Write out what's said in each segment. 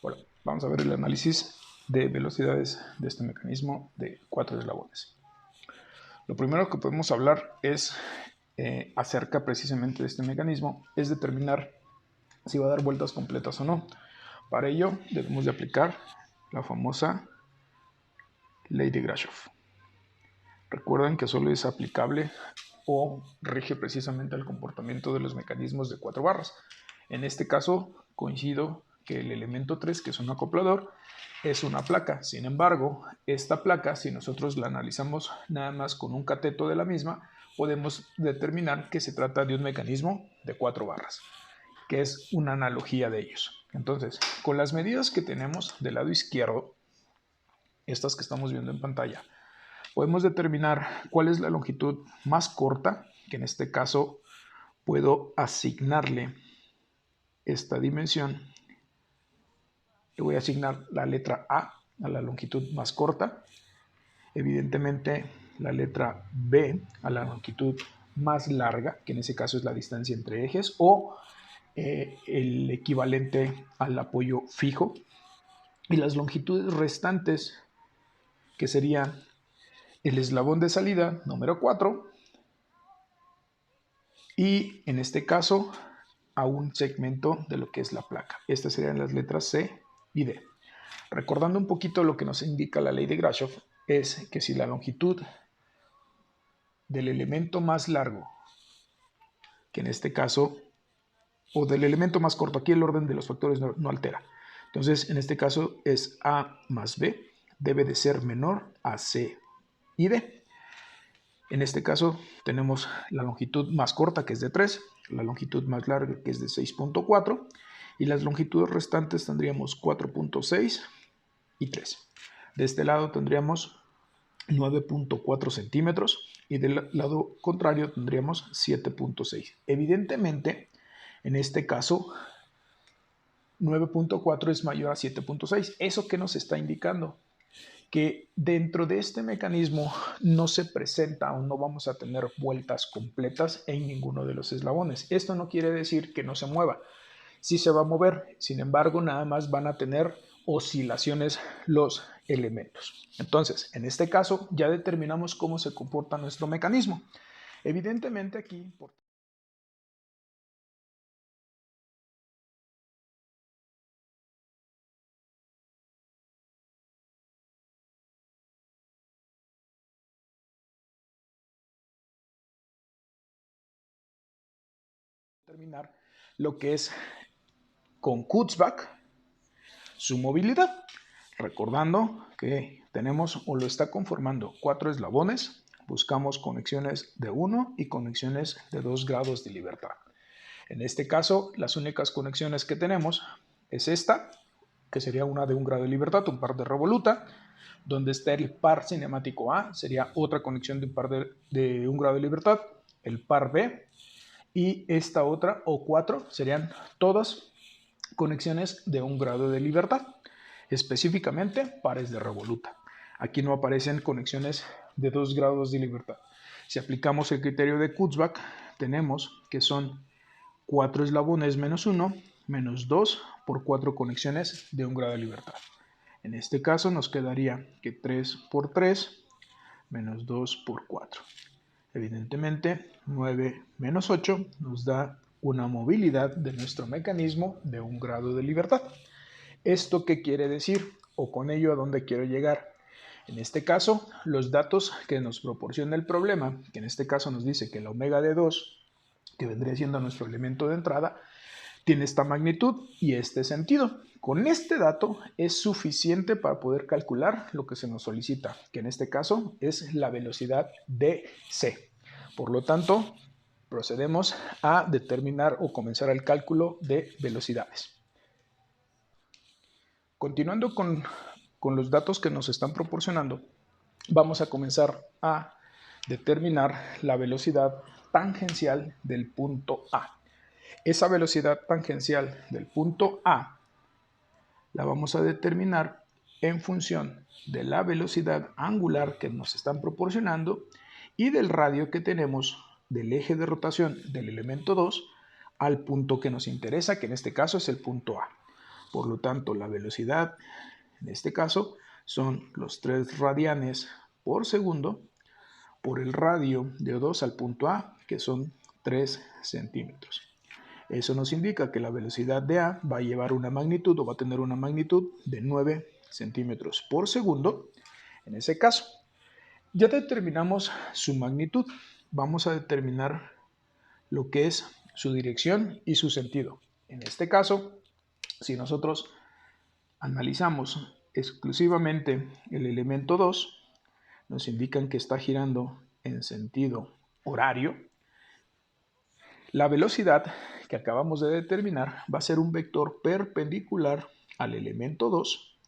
Bueno, vamos a ver el análisis de velocidades de este mecanismo de 4 eslabones. Lo primero que podemos hablar es acerca precisamente de este mecanismo, es determinar si va a dar vueltas completas o no. Para ello debemos de aplicar la famosa ley de Grashof. Recuerden que solo es aplicable o rige precisamente el comportamiento de los mecanismos de 4 barras. En este caso coincido que el elemento 3, que es un acoplador, es una placa. Sin embargo, esta placa, si nosotros la analizamos nada más con un cateto de la misma, podemos determinar que se trata de un mecanismo de 4 barras, que es una analogía de ellos. Entonces, con las medidas que tenemos del lado izquierdo, estas que estamos viendo en pantalla, podemos determinar cuál es la longitud más corta, que en este caso puedo asignarle esta dimensión. Le voy a asignar la letra A a la longitud más corta, evidentemente la letra B a la longitud más larga, que en ese caso es la distancia entre ejes, o el equivalente al apoyo fijo, y las longitudes restantes, que serían el eslabón de salida número 4, y en este caso a un segmento de lo que es la placa. Estas serían las letras C y D. Recordando un poquito lo que nos indica la ley de Grashof, es que si la longitud del elemento más largo, que en este caso, o del elemento más corto, aquí el orden de los factores no altera. Entonces, en este caso es A más B, debe de ser menor a C y D. En este caso tenemos la longitud más corta, que es de 3, la longitud más larga, que es de 6.4, y las longitudes restantes tendríamos 4.6 y 3. De este lado tendríamos 9.4 centímetros y del lado contrario tendríamos 7.6. Evidentemente, en este caso, 9.4 es mayor a 7.6. ¿Eso qué nos está indicando? Que dentro de este mecanismo no se presenta o no vamos a tener vueltas completas en ninguno de los eslabones. Esto no quiere decir que no se mueva. Sí se va a mover, sin embargo, nada más van a tener oscilaciones los elementos. Entonces, en este caso, ya determinamos cómo se comporta nuestro mecanismo. Evidentemente aquí, por determinar lo que es con Kurzbach su movilidad. Recordando que tenemos o lo está conformando 4 eslabones, buscamos conexiones de 1 y conexiones de 2 grados de libertad. En este caso, las únicas conexiones que tenemos es esta, que sería una de 1 grado de libertad, un par de revoluta, donde está el par cinemático A, sería otra conexión de un par de 1 grado de libertad, el par B, y esta otra, o 4, serían todas conexiones de 1 grado de libertad, específicamente pares de revoluta. Aquí no aparecen conexiones de 2 grados de libertad. Si aplicamos el criterio de Kurzbach, tenemos que son 4 eslabones menos 1, menos 2 por 4 conexiones de 1 grado de libertad. En este caso nos quedaría que 3 por 3 menos 2 por 4. Evidentemente, 9 menos 8 nos da una movilidad de nuestro mecanismo de 1 grado de libertad. ¿Esto qué quiere decir? O con ello, ¿a dónde quiero llegar? En este caso, los datos que nos proporciona el problema, que en este caso nos dice que la omega de 2, que vendría siendo nuestro elemento de entrada, tiene esta magnitud y este sentido. Con este dato es suficiente para poder calcular lo que se nos solicita, que en este caso es la velocidad dc. Por lo tanto, procedemos a determinar o comenzar el cálculo de velocidades. Continuando con los datos que nos están proporcionando, vamos a comenzar a determinar la velocidad tangencial del punto A. Esa velocidad tangencial del punto A la vamos a determinar en función de la velocidad angular que nos están proporcionando y del radio que tenemos del eje de rotación del elemento 2 al punto que nos interesa, que en este caso es el punto A. Por lo tanto, la velocidad, en este caso, son los 3 radianes por segundo por el radio de O2 al punto A, que son 3 centímetros. Eso nos indica que la velocidad de A va a llevar una magnitud o va a tener una magnitud de 9 centímetros por segundo. En ese caso, ya determinamos su magnitud. Vamos a determinar lo que es su dirección y su sentido. En este caso, si nosotros analizamos exclusivamente el elemento 2, nos indican que está girando en sentido horario. La velocidad que acabamos de determinar va a ser un vector perpendicular al elemento 2,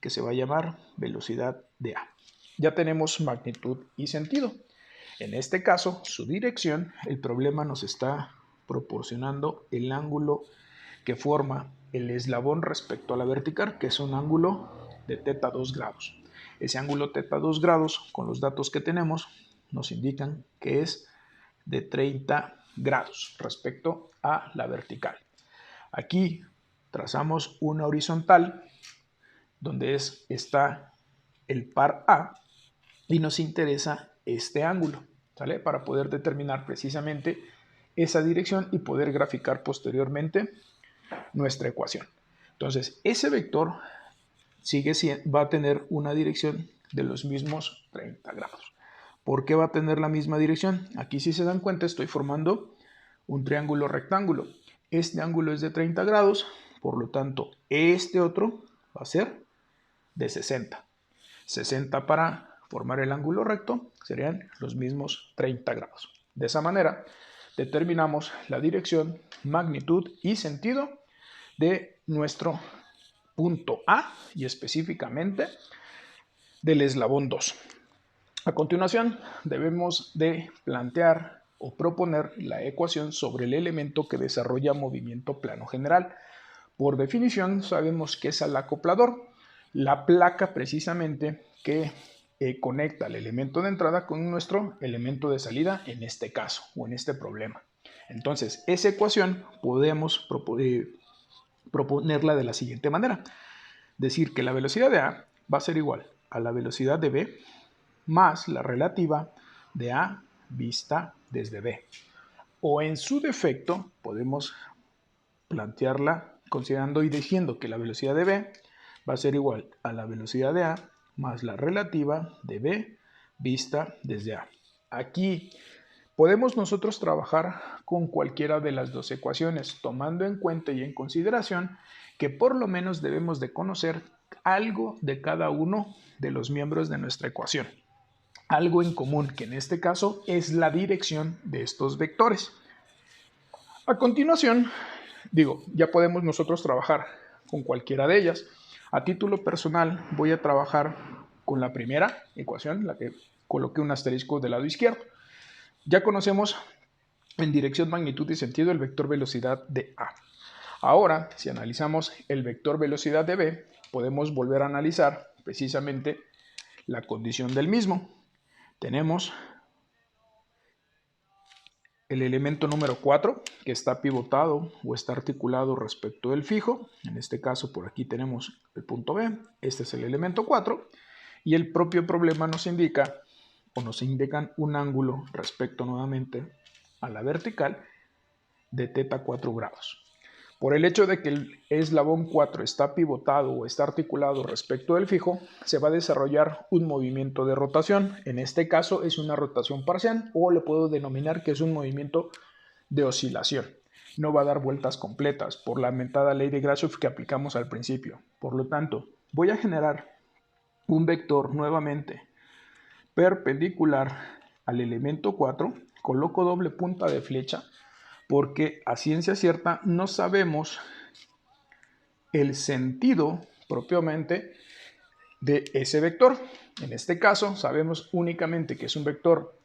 que se va a llamar velocidad de A. Ya tenemos magnitud y sentido. En este caso, su dirección, el problema nos está proporcionando el ángulo que forma el eslabón respecto a la vertical, que es un ángulo de θ 2 grados. Ese ángulo θ 2 grados, con los datos que tenemos, nos indican que es de 30 grados respecto a la vertical. Aquí trazamos una horizontal donde está el par A y nos interesa este ángulo, ¿sale? Para poder determinar precisamente esa dirección y poder graficar posteriormente nuestra ecuación. Entonces, ese vector va a tener una dirección de los mismos 30 grados. ¿Por qué va a tener la misma dirección? Aquí, si se dan cuenta, estoy formando un triángulo rectángulo. Este ángulo es de 30 grados, por lo tanto, este otro va a ser de 60. 60 para formar el ángulo recto serían los mismos 30 grados. De esa manera, determinamos la dirección, magnitud y sentido de nuestro punto A y específicamente del eslabón 2. A continuación, debemos de plantear o proponer la ecuación sobre el elemento que desarrolla movimiento plano general. Por definición, sabemos que es el acoplador, la placa precisamente que conecta el elemento de entrada con nuestro elemento de salida en este caso o en este problema. Entonces, esa ecuación podemos proponerla de la siguiente manera. Decir que la velocidad de A va a ser igual a la velocidad de B más la relativa de A vista desde B. O en su defecto, podemos plantearla considerando y diciendo que la velocidad de B va a ser igual a la velocidad de A más la relativa de B vista desde A. Aquí podemos nosotros trabajar con cualquiera de las dos ecuaciones, tomando en cuenta y en consideración que por lo menos debemos de conocer algo de cada uno de los miembros de nuestra ecuación. Algo en común, que en este caso es la dirección de estos vectores. A continuación, ya podemos nosotros trabajar con cualquiera de ellas. A título personal voy a trabajar con la primera ecuación, la que coloqué un asterisco del lado izquierdo. Ya conocemos en dirección, magnitud y sentido el vector velocidad de A. Ahora, si analizamos el vector velocidad de B, podemos volver a analizar precisamente la condición del mismo. Tenemos el elemento número 4, que está pivotado o está articulado respecto del fijo. En este caso, por aquí tenemos el punto B. Este es el elemento 4. Y el propio problema nos indica, o nos indican un ángulo respecto nuevamente a la vertical de θ 4 grados. Por el hecho de que el eslabón 4 está pivotado o está articulado respecto del fijo, se va a desarrollar un movimiento de rotación. En este caso es una rotación parcial o le puedo denominar que es un movimiento de oscilación. No va a dar vueltas completas por la mentada ley de Grashof que aplicamos al principio. Por lo tanto, voy a generar un vector nuevamente perpendicular al elemento 4. Coloco doble punta de flecha porque a ciencia cierta no sabemos el sentido propiamente de ese vector. En este caso sabemos únicamente que es un vector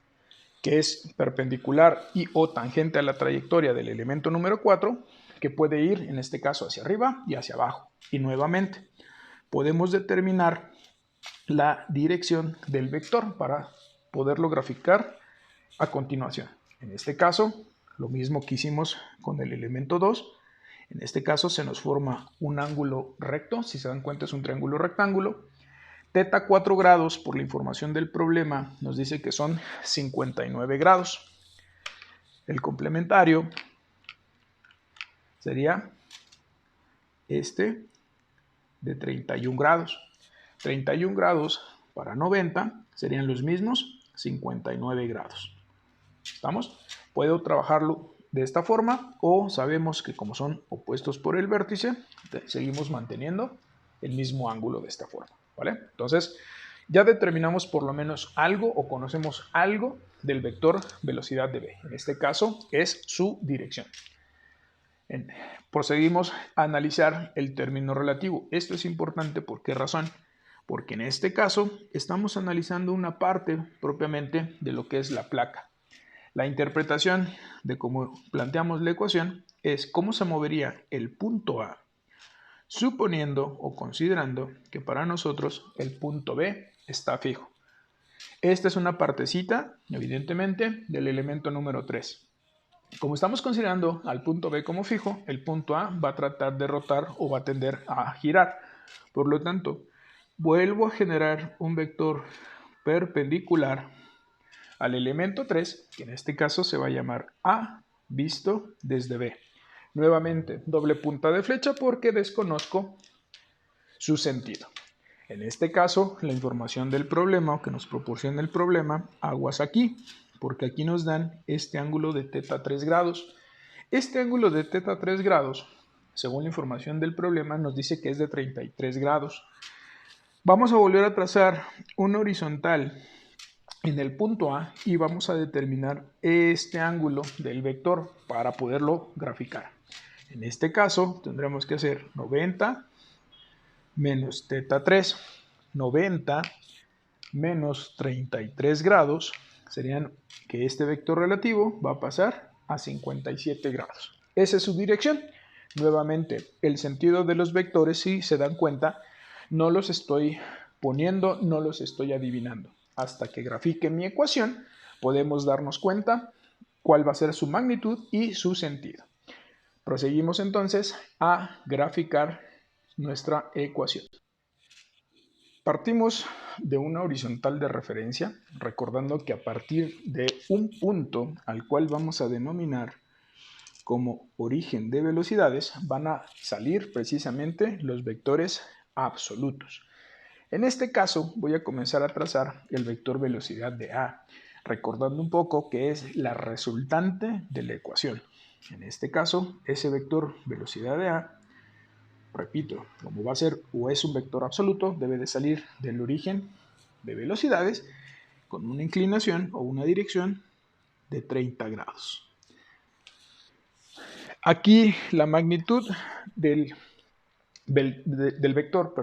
que es perpendicular y o tangente a la trayectoria del elemento número 4, que puede ir en este caso hacia arriba y hacia abajo. Y nuevamente podemos determinar la dirección del vector para poderlo graficar a continuación. En este caso, lo mismo que hicimos con el elemento 2, En este caso se nos forma un ángulo recto, si se dan cuenta es un triángulo rectángulo. Teta 4 grados, por la información del problema, nos dice que son 59 grados. El complementario sería este de 31 grados. 31 grados para 90 serían los mismos 59 grados. ¿Estamos? Puedo trabajarlo de esta forma o sabemos que como son opuestos por el vértice, seguimos manteniendo el mismo ángulo de esta forma, ¿vale? Entonces, ya determinamos por lo menos algo o conocemos algo del vector velocidad de v. En este caso es su dirección. Procedimos a analizar el término relativo. Esto es importante, ¿por qué razón? Porque en este caso estamos analizando una parte propiamente de lo que es la placa. La interpretación de cómo planteamos la ecuación es cómo se movería el punto A, suponiendo o considerando que para nosotros el punto B está fijo. Esta es una partecita, evidentemente, del elemento número 3. Como estamos considerando al punto B como fijo, el punto A va a tratar de rotar o va a tender a girar. Por lo tanto, vuelvo a generar un vector perpendicular al elemento 3, que en este caso se va a llamar A visto desde B. Nuevamente, doble punta de flecha porque desconozco su sentido. En este caso, la información del problema o que nos proporciona el problema, aguas aquí, porque aquí nos dan este ángulo de teta 3 grados. Este ángulo de teta 3 grados, según la información del problema, nos dice que es de 33 grados. Vamos a volver a trazar una horizontal en el punto A y vamos a determinar este ángulo del vector para poderlo graficar. En este caso tendremos que hacer 90 menos teta 3, 90 menos 33 grados, serían que este vector relativo va a pasar a 57 grados. Esa es su dirección. Nuevamente, el sentido de los vectores, si se dan cuenta, no los estoy poniendo, no los estoy adivinando. Hasta que grafique mi ecuación, podemos darnos cuenta cuál va a ser su magnitud y su sentido. Proseguimos entonces a graficar nuestra ecuación. Partimos de una horizontal de referencia, recordando que a partir de un punto al cual vamos a denominar como origen de velocidades, van a salir precisamente los vectores absolutos. En este caso voy a comenzar a trazar el vector velocidad de A, recordando un poco que es la resultante de la ecuación. En este caso, ese vector velocidad de A, repito, como va a ser o es un vector absoluto, debe de salir del origen de velocidades con una inclinación o una dirección de 30 grados. Aquí la magnitud del vector,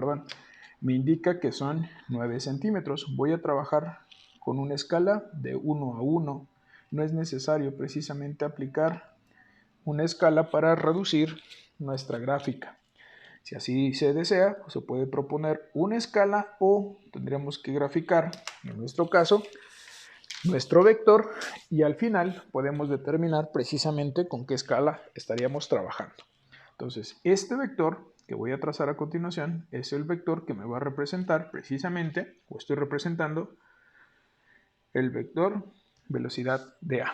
me indica que son 9 centímetros. Voy a trabajar con una escala de 1 a 1. No es necesario precisamente aplicar una escala para reducir nuestra gráfica. Si así se desea, se puede proponer una escala o tendríamos que graficar, en nuestro caso, nuestro vector y al final podemos determinar precisamente con qué escala estaríamos trabajando. Entonces, este vector que voy a trazar a continuación es el vector que me va a representar precisamente, o estoy representando, el vector velocidad de A.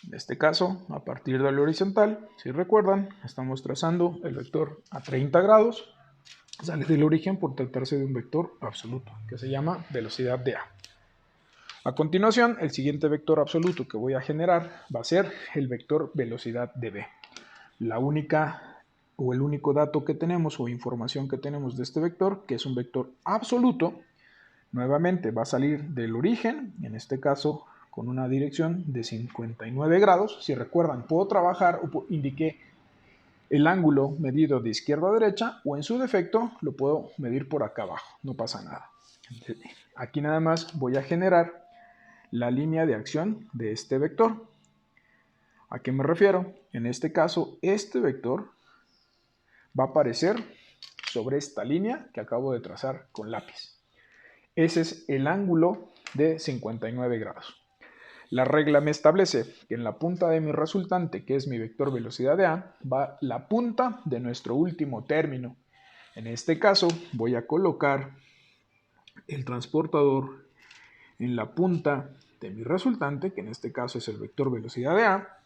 En este caso, a partir del horizontal, si recuerdan, estamos trazando el vector a 30 grados, sale del origen por tratarse de un vector absoluto, que se llama velocidad de A. A continuación, el siguiente vector absoluto que voy a generar va a ser el vector velocidad de B. La única o el único dato que tenemos o información que tenemos de este vector, que es un vector absoluto, nuevamente va a salir del origen, en este caso con una dirección de 59 grados. Si recuerdan, puedo trabajar o indiqué el ángulo medido de izquierda a derecha o en su defecto lo puedo medir por acá abajo, no pasa nada. Aquí nada más voy a generar la línea de acción de este vector. ¿A qué me refiero? En este caso, este vector va a aparecer sobre esta línea que acabo de trazar con lápiz. Ese es el ángulo de 59 grados. La regla me establece que en la punta de mi resultante, que es mi vector velocidad de A, va la punta de nuestro último término. En este caso voy a colocar el transportador en la punta de mi resultante, que en este caso es el vector velocidad de A,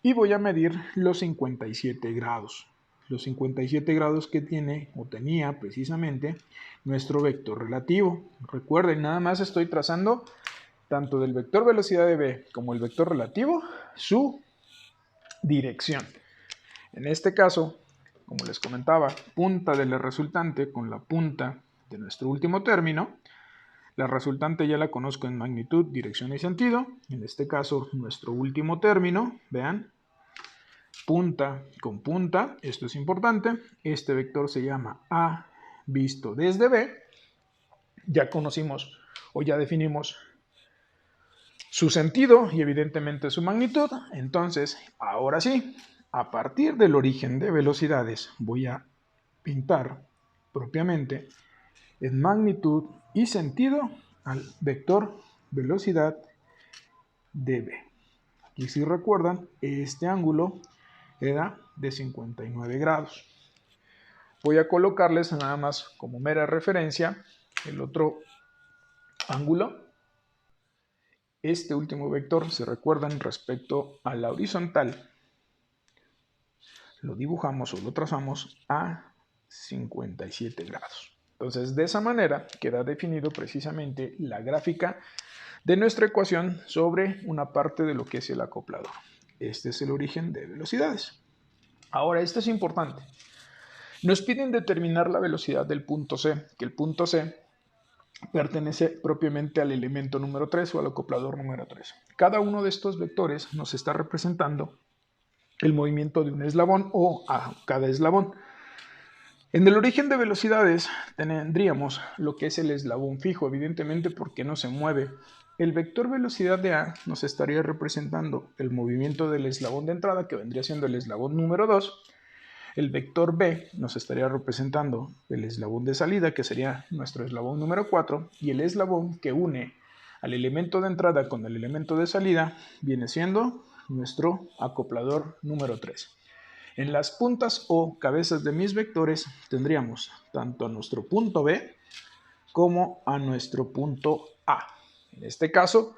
y voy a medir los 57 grados. Los 57 grados que tiene o tenía precisamente nuestro vector relativo. Recuerden, nada más estoy trazando tanto del vector velocidad de B como el vector relativo su dirección. En este caso, como les comentaba, punta de la resultante con la punta de nuestro último término. La resultante ya la conozco en magnitud, dirección y sentido. En este caso, nuestro último término, vean, punta con punta, esto es importante. Este vector se llama A visto desde B. Ya conocimos o ya definimos su sentido y evidentemente su magnitud. Entonces, ahora sí, a partir del origen de velocidades voy a pintar propiamente en magnitud y sentido al vector velocidad dB. Aquí si recuerdan, este ángulo era de 59 grados. Voy a colocarles nada más como mera referencia el otro ángulo. Este último vector, si recuerdan, respecto a la horizontal, lo dibujamos o lo trazamos a 57 grados. Entonces, de esa manera queda definido precisamente la gráfica de nuestra ecuación sobre una parte de lo que es el acoplador. Este es el origen de velocidades. Ahora, esto es importante. Nos piden determinar la velocidad del punto C, que el punto C pertenece propiamente al elemento número 3 o al acoplador número 3. Cada uno de estos vectores nos está representando el movimiento de un eslabón o a cada eslabón. En el origen de velocidades tendríamos lo que es el eslabón fijo, evidentemente porque no se mueve. El vector velocidad de A nos estaría representando el movimiento del eslabón de entrada, que vendría siendo el eslabón número 2. El vector B nos estaría representando el eslabón de salida, que sería nuestro eslabón número 4, y el eslabón que une al elemento de entrada con el elemento de salida viene siendo nuestro acoplador número 3. En las puntas o cabezas de mis vectores tendríamos tanto a nuestro punto B como a nuestro punto A. En este caso,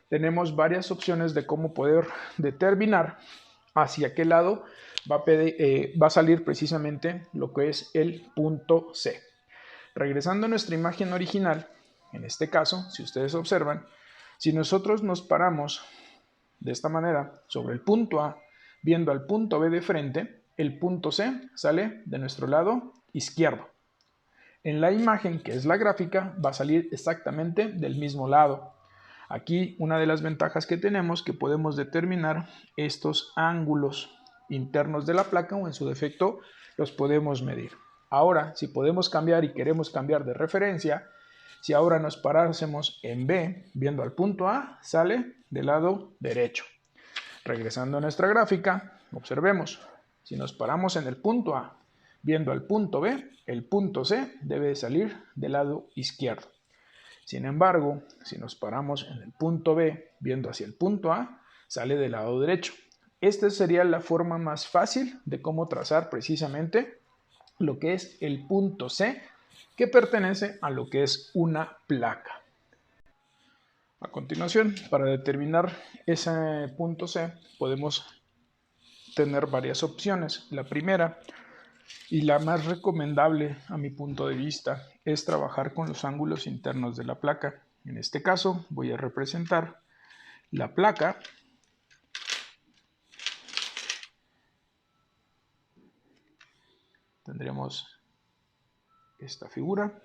tenemos varias opciones de cómo poder determinar hacia qué lado va a salir precisamente lo que es el punto C. Regresando a nuestra imagen original, en este caso, si ustedes observan, si nosotros nos paramos de esta manera sobre el punto A, viendo al punto B de frente, el punto C sale de nuestro lado izquierdo. En la imagen, que es la gráfica, va a salir exactamente del mismo lado. Aquí una de las ventajas que tenemos que podemos determinar estos ángulos internos de la placa o en su defecto los podemos medir. Ahora, si podemos cambiar y queremos cambiar de referencia, si ahora nos parásemos en B, viendo al punto A, sale del lado derecho. Regresando a nuestra gráfica, observemos, si nos paramos en el punto A, viendo al punto B, el punto C debe salir del lado izquierdo. Sin embargo, si nos paramos en el punto B, viendo hacia el punto A, sale del lado derecho. Esta sería la forma más fácil de cómo trazar precisamente lo que es el punto C, que pertenece a lo que es una placa. A continuación, para determinar ese punto C, podemos tener varias opciones. La primera y la más recomendable a mi punto de vista es trabajar con los ángulos internos de la placa. En este caso voy a representar la placa tendremos esta figura,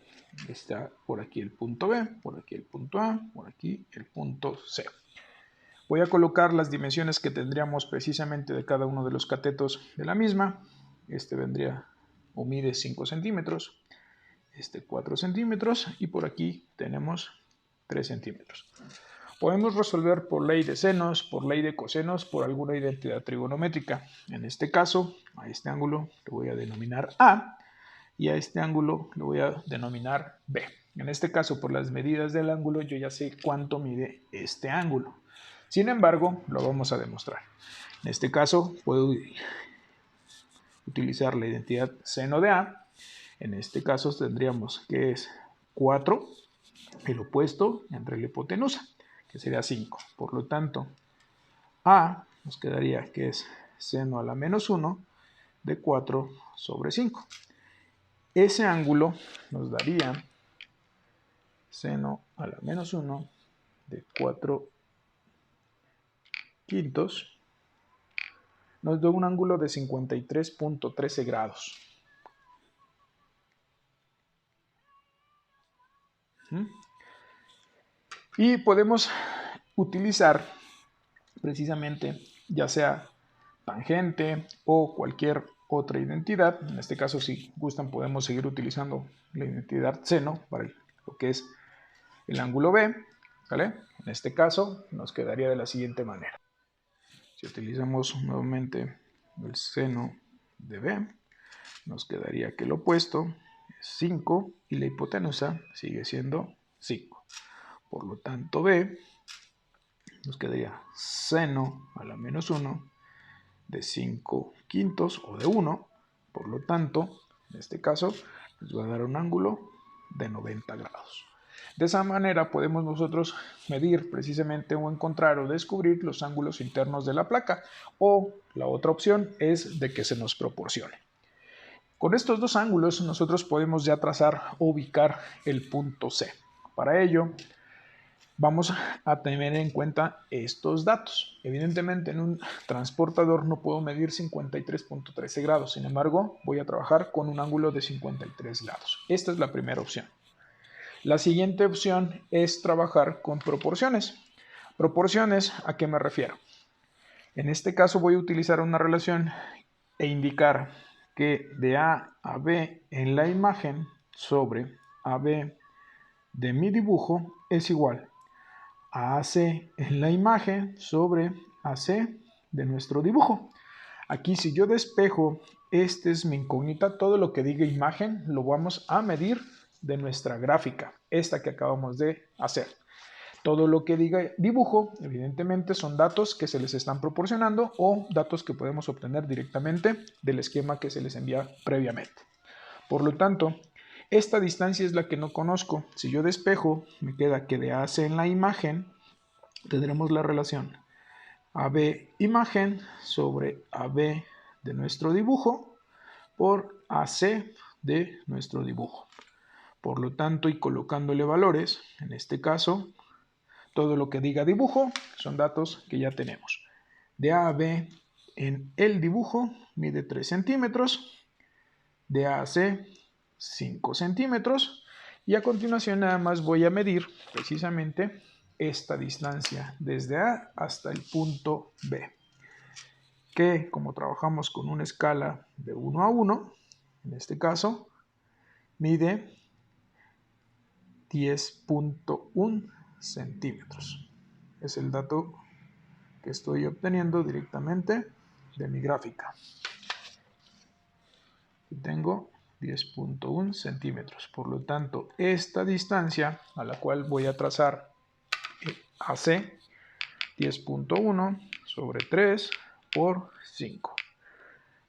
está por aquí el punto B, por aquí el punto A, por aquí el punto C. Voy a colocar las dimensiones que tendríamos precisamente de cada uno de los catetos de la misma. Este vendría o mide 5 centímetros, este 4 centímetros y por aquí tenemos 3 centímetros. Podemos resolver por ley de senos, por ley de cosenos, por alguna identidad trigonométrica. En este caso, a este ángulo lo voy a denominar A y a este ángulo lo voy a denominar B. En este caso, por las medidas del ángulo, yo ya sé cuánto mide este ángulo. Sin embargo, lo vamos a demostrar. En este caso, puedo utilizar la identidad seno de A. En este caso tendríamos que es 4, el opuesto entre la hipotenusa, que sería 5. Por lo tanto, A nos quedaría que es seno a la menos 1 de 4 sobre 5. Ese ángulo nos daría seno a la menos 1 de 4 quintos. Nos da un ángulo de 53.13 grados. Y podemos utilizar precisamente ya sea tangente o cualquier otra identidad. En este caso, si gustan, podemos seguir utilizando la identidad seno para lo que es el ángulo B, ¿vale? En este caso nos quedaría de la siguiente manera. Si utilizamos nuevamente el seno de B, nos quedaría que el opuesto es 5 y la hipotenusa sigue siendo 5. Por lo tanto, B nos quedaría seno a la menos 1 de 5 quintos o de 1. Por lo tanto, en este caso, nos va a dar un ángulo de 90 grados. De esa manera podemos nosotros medir precisamente o encontrar o descubrir los ángulos internos de la placa, o la otra opción es de que se nos proporcione. Con estos dos ángulos nosotros podemos ya trazar o ubicar el punto C. Para ello vamos a tener en cuenta estos datos. Evidentemente en un transportador no puedo medir 53.13 grados, sin embargo voy a trabajar con un ángulo de 53 grados. Esta es la primera opción. La siguiente opción es trabajar con proporciones. ¿Proporciones a qué me refiero? En este caso voy a utilizar una relación e indicar que de A a B en la imagen sobre AB de mi dibujo es igual a AC en la imagen sobre AC de nuestro dibujo. Aquí si yo despejo, esta es mi incógnita, todo lo que diga imagen lo vamos a medir de nuestra gráfica, esta que acabamos de hacer. Todo lo que diga dibujo, evidentemente, son datos que se les están proporcionando o datos que podemos obtener directamente del esquema que se les envía previamente. Por lo tanto, esta distancia es la que no conozco. Si yo despejo, me queda que de AC en la imagen, tendremos la relación AB imagen sobre AB de nuestro dibujo por AC de nuestro dibujo. Por lo tanto, y colocándole valores, en este caso, todo lo que diga dibujo son datos que ya tenemos. De A a B en el dibujo mide 3 centímetros, de A a C 5 centímetros, y a continuación nada más voy a medir precisamente esta distancia desde A hasta el punto B, que como trabajamos con una escala de 1 a 1, en este caso mide 10.1 centímetros. Es el dato que estoy obteniendo directamente de mi gráfica. Y tengo 10.1 centímetros. Por lo tanto, esta distancia a la cual voy a trazar AC, 10.1 sobre 3 por 5.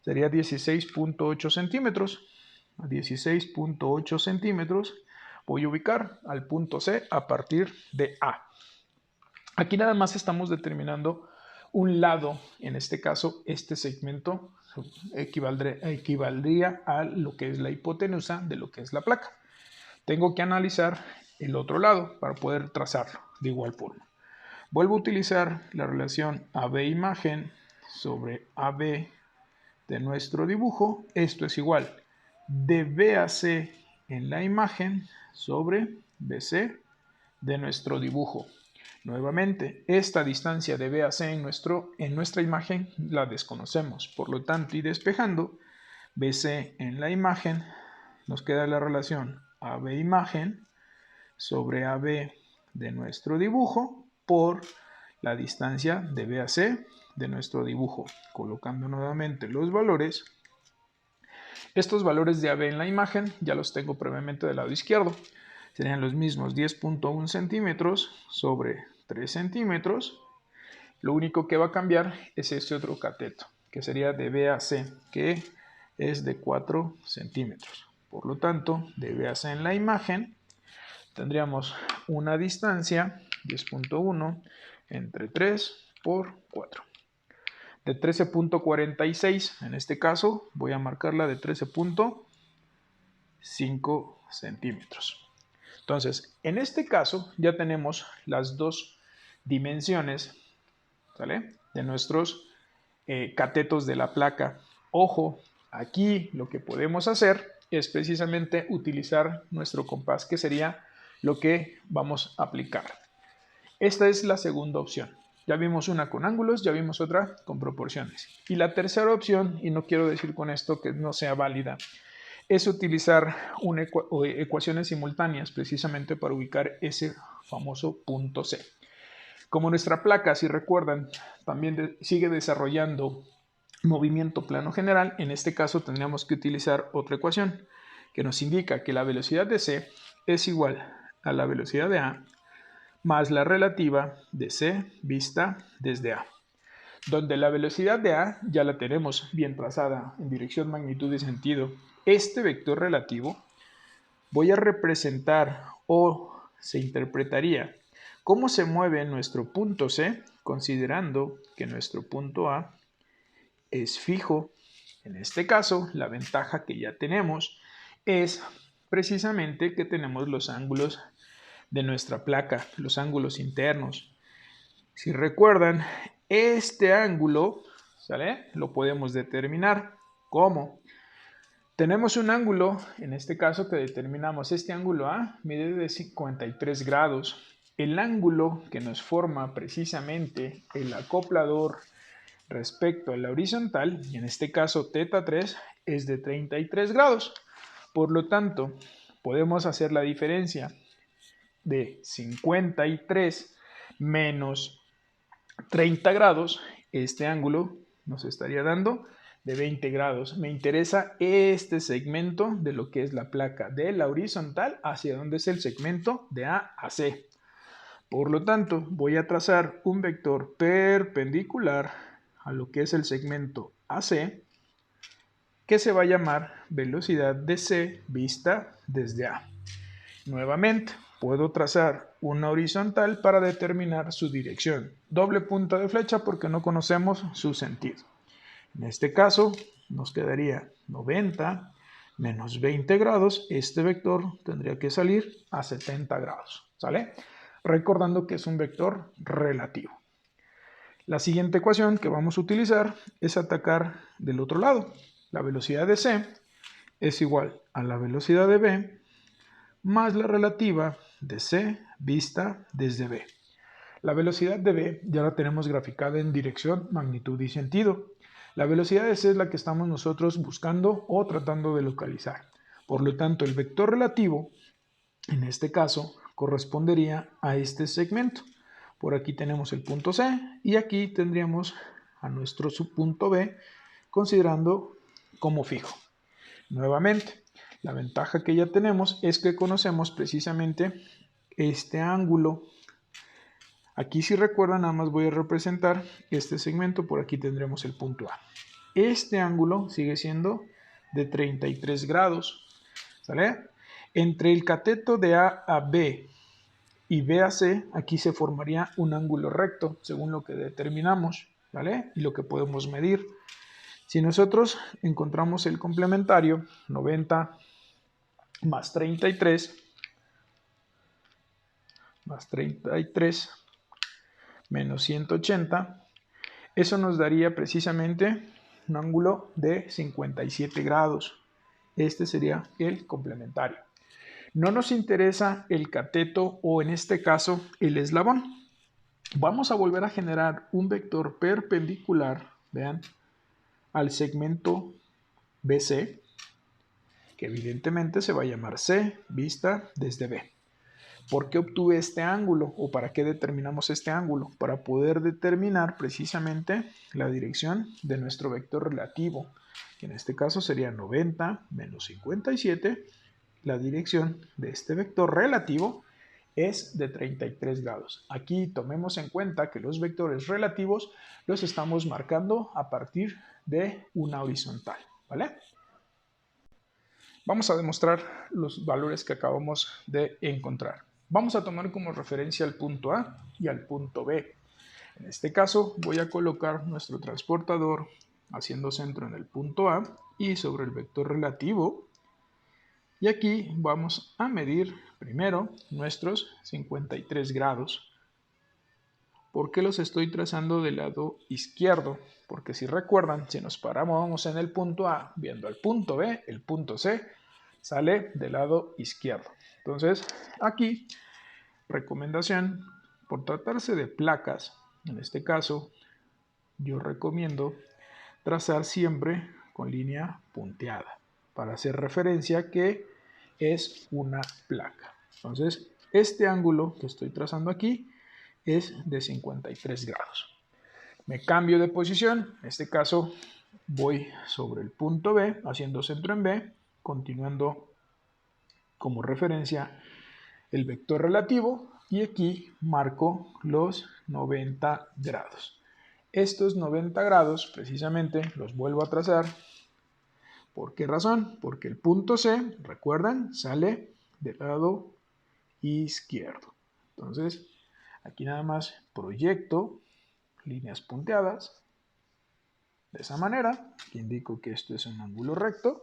Sería 16.8 centímetros. A 16.8 centímetros voy a ubicar al punto C a partir de A. Aquí nada más estamos determinando un lado, en este caso este segmento equivaldría a lo que es la hipotenusa de lo que es la placa. Tengo que analizar el otro lado para poder trazarlo de igual forma. Vuelvo a utilizar la relación AB imagen sobre AB de nuestro dibujo. Esto es igual de B a C en la imagen sobre BC de nuestro dibujo. Nuevamente, esta distancia de B a C en nuestra imagen la desconocemos. Por lo tanto, y despejando BC en la imagen, nos queda la relación AB imagen sobre AB de nuestro dibujo por la distancia de B a C de nuestro dibujo. Colocando nuevamente los valores, estos valores de AB en la imagen ya los tengo previamente del lado izquierdo. Serían los mismos 10.1 centímetros sobre 3 centímetros Lo único que va a cambiar es este otro cateto, que sería de B a C, que es de 4 centímetros. Por lo tanto, de B a C en la imagen tendríamos una distancia 10.1 entre 3 por 4. De 13.46, en este caso voy a marcarla de 13.5 centímetros. Entonces, en este caso ya tenemos las dos dimensiones, ¿sale?, de nuestros catetos de la placa. Ojo, aquí lo que podemos hacer es precisamente utilizar nuestro compás, que sería lo que vamos a aplicar. Esta es la segunda opción. Ya vimos una con ángulos, ya vimos otra con proporciones. Y la tercera opción, y no quiero decir con esto que no sea válida, es utilizar ecuaciones simultáneas precisamente para ubicar ese famoso punto C. Como nuestra placa, si recuerdan, también sigue desarrollando movimiento plano general, en este caso tendríamos que utilizar otra ecuación que nos indica que la velocidad de C es igual a la velocidad de A más la relativa de C vista desde A, donde la velocidad de A ya la tenemos bien trazada en dirección, magnitud y sentido. Este vector relativo voy a representar, o se interpretaría, cómo se mueve nuestro punto C, considerando que nuestro punto A es fijo. En este caso, la ventaja que ya tenemos es precisamente que tenemos los ángulos de nuestra placa, los ángulos internos. Si recuerdan, este ángulo, ¿sale?, lo podemos determinar. ¿Cómo? Tenemos un ángulo, en este caso que determinamos, este ángulo A mide de 53 grados. El ángulo que nos forma precisamente el acoplador respecto a la horizontal, y en este caso θ3, es de 33 grados. Por lo tanto, podemos hacer la diferencia de 53 menos 30 grados. Este ángulo nos estaría dando de 20 grados. Me interesa este segmento de lo que es la placa de la horizontal hacia donde es el segmento de A a C. Por lo tanto, voy a trazar un vector perpendicular a lo que es el segmento AC, que se va a llamar velocidad de C vista desde A. Nuevamente, puedo trazar una horizontal para determinar su dirección. Doble punta de flecha porque no conocemos su sentido. En este caso, nos quedaría 90 menos 20 grados. Este vector tendría que salir a 70 grados. ¿Sale? Recordando que es un vector relativo. La siguiente ecuación que vamos a utilizar es atacar del otro lado. La velocidad de C es igual a la velocidad de B más la relativa de C vista desde B. La velocidad de B ya la tenemos graficada en dirección, magnitud y sentido. La velocidad de C es la que estamos nosotros buscando o tratando de localizar. Por lo tanto, el vector relativo, en este caso, correspondería a este segmento. Por aquí tenemos el punto C y aquí tendríamos a nuestro subpunto B, considerando como fijo. Nuevamente, la ventaja que ya tenemos es que conocemos precisamente este ángulo. Aquí, si recuerdan, nada más voy a representar este segmento. Por aquí tendremos el punto A. Este ángulo sigue siendo de 33 grados. ¿Sale? Entre el cateto de A a B y B a C, aquí se formaría un ángulo recto, según lo que determinamos, ¿vale?, y lo que podemos medir. Si nosotros encontramos el complementario, 90 más 33 menos 180, eso nos daría precisamente un ángulo de 57 grados. Este sería el complementario. No nos interesa el cateto o, en este caso, el eslabón. Vamos a volver a generar un vector perpendicular, vean, al segmento BC, que evidentemente se va a llamar C vista desde B. ¿Por qué obtuve este ángulo o para qué determinamos este ángulo? Para poder determinar precisamente la dirección de nuestro vector relativo, que en este caso sería 90 menos 57. La dirección de este vector relativo es de 33 grados. Aquí tomemos en cuenta que los vectores relativos los estamos marcando a partir de una horizontal, ¿vale? Vamos a demostrar los valores que acabamos de encontrar. Vamos a tomar como referencia el punto A y al punto B. En este caso voy a colocar nuestro transportador haciendo centro en el punto A y sobre el vector relativo. Y aquí vamos a medir primero nuestros 53 grados. ¿Por qué los estoy trazando del lado izquierdo? Porque si recuerdan, si nos paramos en el punto A viendo el punto B, el punto C sale del lado izquierdo. Entonces, aquí, recomendación, por tratarse de placas, en este caso, yo recomiendo trazar siempre con línea punteada para hacer referencia que es una placa. Entonces, este ángulo que estoy trazando aquí es de 53 grados. Me cambio de posición, en este caso voy sobre el punto B, haciendo centro en B, continuando como referencia el vector relativo y aquí marco los 90 grados. Estos 90 grados precisamente los vuelvo a trazar. ¿Por qué razón? Porque el punto C, recuerdan, sale del lado izquierdo. Entonces, aquí nada más proyecto líneas punteadas. De esa manera, que indico que esto es un ángulo recto.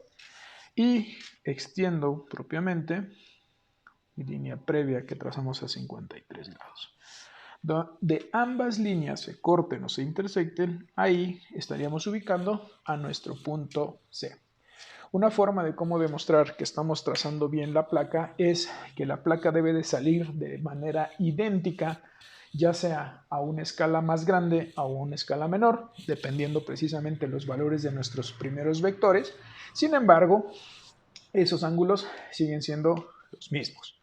Y extiendo propiamente mi línea previa que trazamos a 53 grados. De ambas líneas se corten o se intersecten, ahí estaríamos ubicando a nuestro punto C. Una forma de cómo demostrar que estamos trazando bien la placa es que la placa debe de salir de manera idéntica, ya sea a una escala más grande o a una escala menor, dependiendo precisamente los valores de nuestros primeros vectores. Sin embargo, esos ángulos siguen siendo los mismos.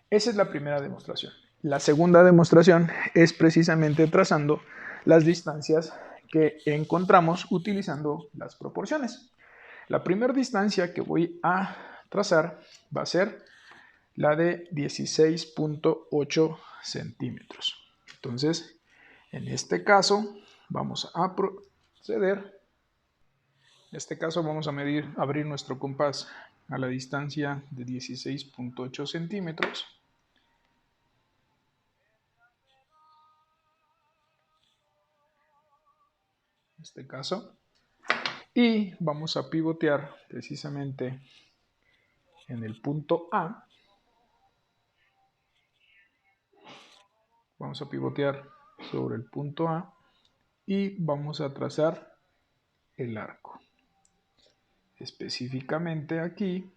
Esa es la primera demostración. La segunda demostración es precisamente trazando las distancias que encontramos utilizando las proporciones. La primera distancia que voy a trazar va a ser la de 16.8 centímetros. Entonces, en este caso, vamos a proceder. En este caso, vamos a abrir nuestro compás a la distancia de 16.8 centímetros. En este caso. Y vamos a pivotear precisamente en el punto A. Vamos a pivotear sobre el punto A y vamos a trazar el arco. Específicamente aquí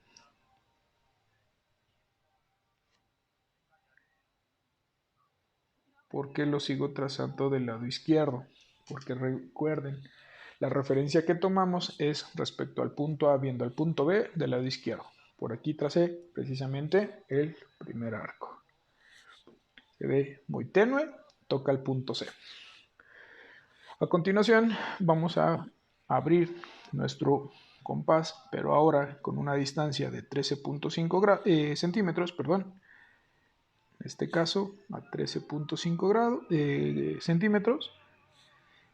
¿por qué lo sigo trazando del lado izquierdo? Porque recuerden, la referencia que tomamos es respecto al punto A viendo al punto B del lado izquierdo. Por aquí tracé precisamente el primer arco. Se ve muy tenue, toca el punto C. A continuación vamos a abrir nuestro compás, pero ahora con una distancia de 13.5 centímetros, perdón. En este caso a 13.5 centímetros.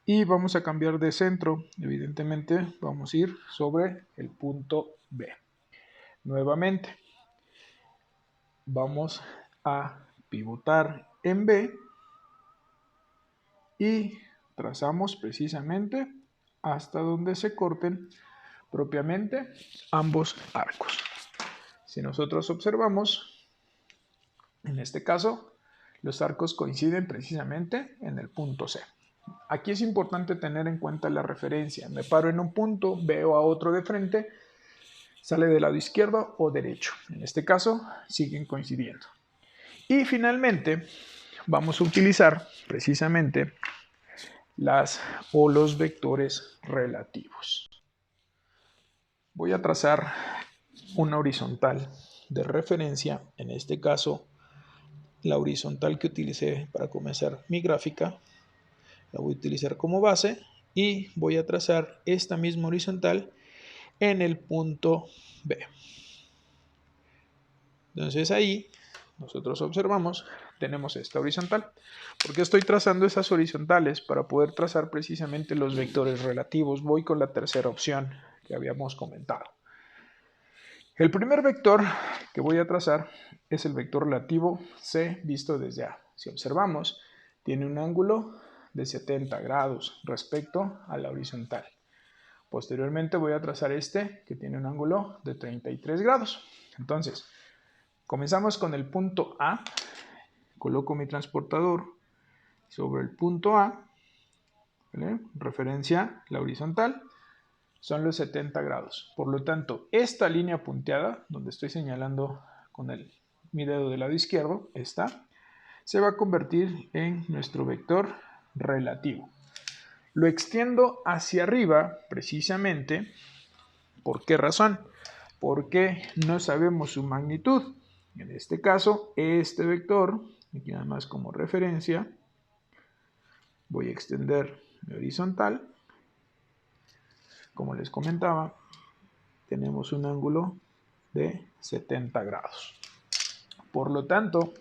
Y vamos a cambiar de centro. Evidentemente vamos a ir sobre el punto B. Nuevamente vamos a pivotar en B y trazamos precisamente hasta donde se corten propiamente ambos arcos. Si nosotros observamos, en este caso, los arcos coinciden precisamente en el punto C. Aquí es importante tener en cuenta la referencia. Me paro en un punto, veo a otro de frente, sale del lado izquierdo o derecho. En este caso, siguen coincidiendo. Y finalmente, vamos a utilizar precisamente los vectores relativos. Voy a trazar una horizontal de referencia, en este caso la horizontal que utilicé para comenzar mi gráfica, la voy a utilizar como base y voy a trazar esta misma horizontal en el punto B. Entonces ahí nosotros observamos, tenemos esta horizontal. ¿Por qué estoy trazando esas horizontales? Para poder trazar precisamente los vectores relativos. Voy con la tercera opción que habíamos comentado. El primer vector que voy a trazar es el vector relativo C visto desde A. Si observamos, tiene un ángulo de 70 grados respecto a la horizontal. Posteriormente voy a trazar este que tiene un ángulo de 33 grados. Entonces, comenzamos con el punto A. Coloco mi transportador sobre el punto A, ¿vale? Referencia la horizontal, son los 70 grados. Por lo tanto, esta línea punteada, donde estoy señalando con mi dedo del lado izquierdo, esta, se va a convertir en nuestro vector relativo. Lo extiendo hacia arriba, precisamente, ¿por qué razón? Porque no sabemos su magnitud. En este caso, este vector, aquí nada más como referencia, voy a extender mi horizontal. Como les comentaba, tenemos un ángulo de 70 grados. Por lo tanto,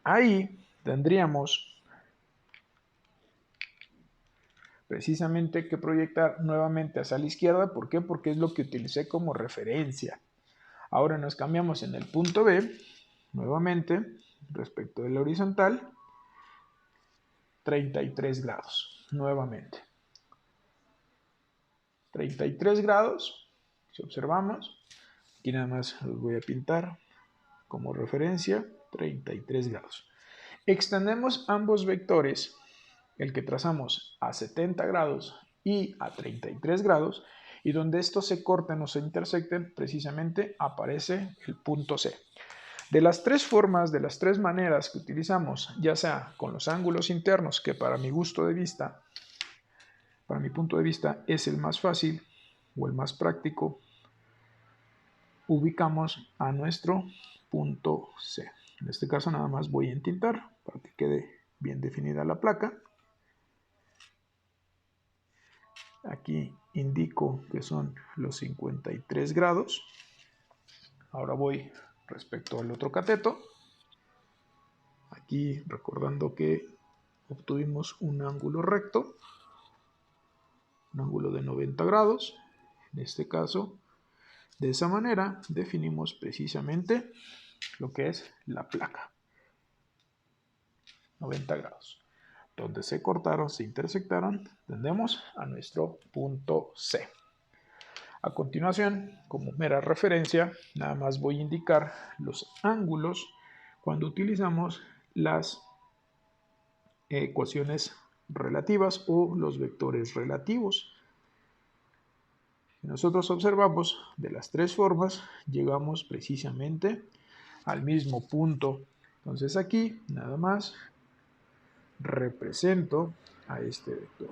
ahí tendríamos precisamente que proyectar nuevamente hacia la izquierda. ¿Por qué? Porque es lo que utilicé como referencia. Ahora nos cambiamos en el punto B, nuevamente, respecto de la horizontal, 33 grados, nuevamente. 33 grados, si observamos, aquí nada más los voy a pintar como referencia, 33 grados. Extendemos ambos vectores, el que trazamos a 70 grados y a 33 grados, y donde estos se corten o se intersecten, precisamente aparece el punto C. De las tres formas, de las tres maneras que utilizamos, ya sea con los ángulos internos, que para mi punto de vista es el más fácil o el más práctico, ubicamos a nuestro punto C. En este caso nada más voy a entintar para que quede bien definida la placa. Aquí indico que son los 53 grados. Ahora voy respecto al otro cateto. Aquí recordando que obtuvimos un ángulo recto, un ángulo de 90 grados. En este caso, de esa manera definimos precisamente lo que es la placa. 90 grados. Donde se cortaron, se intersectaron, tendemos a nuestro punto C. A continuación, como mera referencia, nada más voy a indicar los ángulos cuando utilizamos las ecuaciones relativas o los vectores relativos. Si nosotros observamos de las tres formas, llegamos precisamente al mismo punto. Entonces aquí nada más represento a este vector.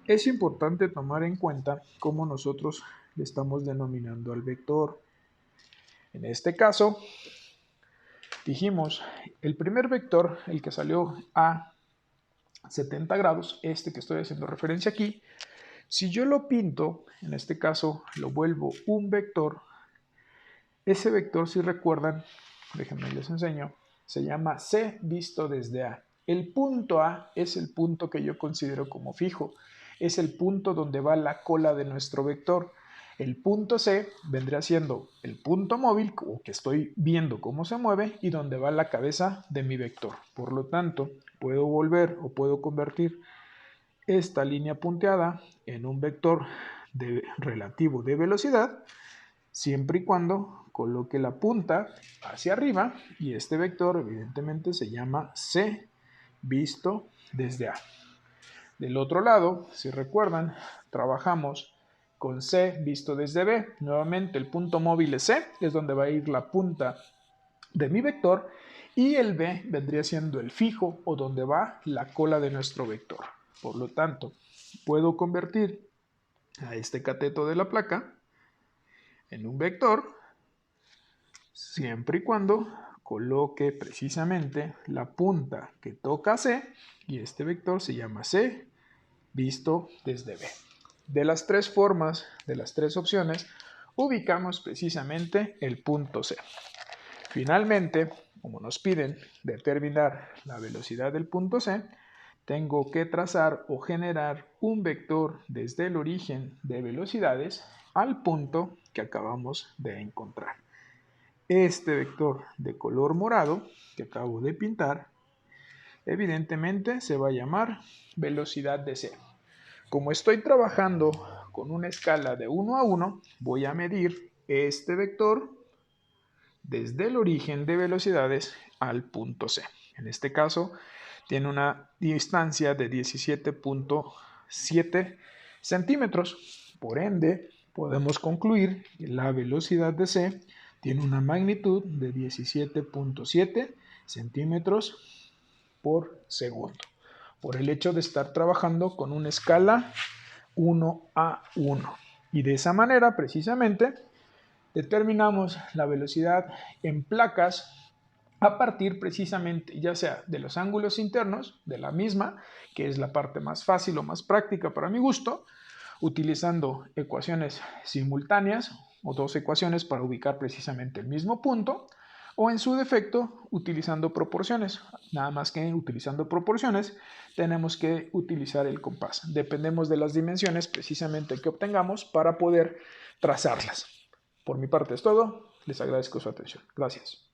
Es importante tomar en cuenta cómo nosotros le estamos denominando al vector. En este caso, dijimos, el primer vector, el que salió a 70 grados, este que estoy haciendo referencia aquí, si yo lo pinto, en este caso lo vuelvo un vector, ese vector, si recuerdan, déjenme les enseño, se llama C visto desde A. El punto A es el punto que yo considero como fijo, es el punto donde va la cola de nuestro vector. El punto C vendría siendo el punto móvil, o que estoy viendo cómo se mueve, y donde va la cabeza de mi vector. Por lo tanto, puedo volver o puedo convertir esta línea punteada en un vector relativo de velocidad, siempre y cuando coloque la punta hacia arriba, y este vector evidentemente se llama C visto desde A. Del otro lado, si recuerdan, trabajamos con C visto desde B. Nuevamente el punto móvil es C, es donde va a ir la punta de mi vector, y el B vendría siendo el fijo o donde va la cola de nuestro vector. Por lo tanto, puedo convertir a este cateto de la placa en un vector siempre y cuando coloque precisamente la punta que toca C, y este vector se llama C visto desde B. De las tres formas, de las tres opciones, ubicamos precisamente el punto C. Finalmente, como nos piden determinar la velocidad del punto C, tengo que trazar o generar un vector desde el origen de velocidades al punto que acabamos de encontrar. Este vector de color morado que acabo de pintar, evidentemente se va a llamar velocidad de C. Como estoy trabajando con una escala de 1 a 1, voy a medir este vector desde el origen de velocidades al punto C. En este caso, tiene una distancia de 17.7 centímetros. Por ende, podemos concluir que la velocidad de C tiene una magnitud de 17.7 centímetros por segundo, por el hecho de estar trabajando con una escala 1 a 1. Y de esa manera, precisamente, determinamos la velocidad en placas a partir precisamente ya sea de los ángulos internos de la misma, que es la parte más fácil o más práctica para mi gusto, utilizando ecuaciones simultáneas o dos ecuaciones para ubicar precisamente el mismo punto, o en su defecto utilizando proporciones. Nada más que utilizando proporciones tenemos que utilizar el compás. Dependemos de las dimensiones precisamente que obtengamos para poder trazarlas. Por mi parte es todo. Les agradezco su atención. Gracias.